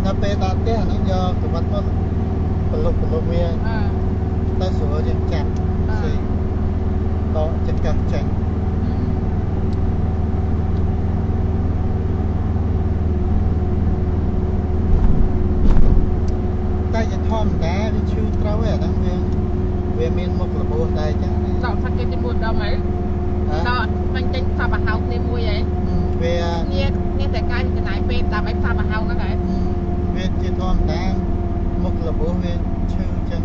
nó bê ta té nó do cái vật nó lục về ta sửa trên chặt thì đó trên cam chanh taจะท่อมแต่วิชูตราเวทั้งเวียนมีนมุกระโบได้จ้ะเราสักเกจิมุดเราไหมเรามันจะซาบะเฮาในมวยไงเวียเนี่ยแต่การจะไหนเป็นตามไอ้ซาบะเฮานั่นไงเวียนจะท่อมแต่มุกระโบเวียนชื่อจัง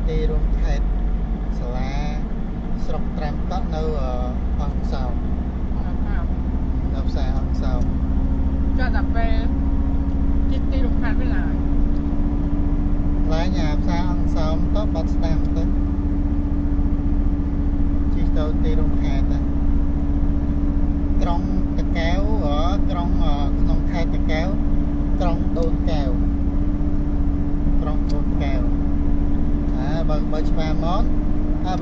ตีรวมแขกสลาสระตรำก็នៅអង្គសោនៅផ្សារអង្គសោចុះដល់ពេលទីរំខានពេលឡើយឡាយnhàផ្សារអង្គសោទៅបាត់ស្ដាំទៅជីទៅទីរំខានទៅក្រុងតកែវក្រុងក្នុងខេត្តតកែវក្រុងដូនកែវក្រុងដូនកែវបើច្បារមក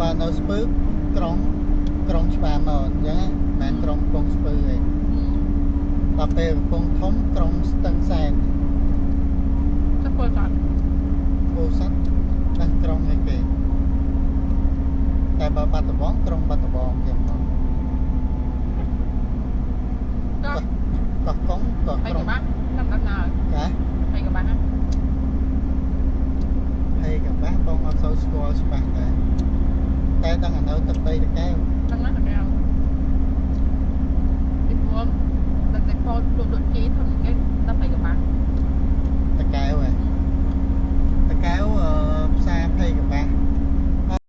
បើនៅស្ពឺក្រុងច្បារមកអញ្ចឹងមិនក្រុងកំពង់ស្ពឺទេដល់ពេលកំពង់ធំក្រុងស្ទឹងសែនទៅពលស័តដល់ក្រុងនេះគេតែបើបាត់ដំបងក្រុងបាត់ដំបងទៀតមកកោះកុងកោះក្រុងបាត់តាមដំណើរចាហើយកបាស់ហើយកបាស់បងអត់សូវស្គាល់ច្បាស់តែដឹងនៅទឹកដីតកែវ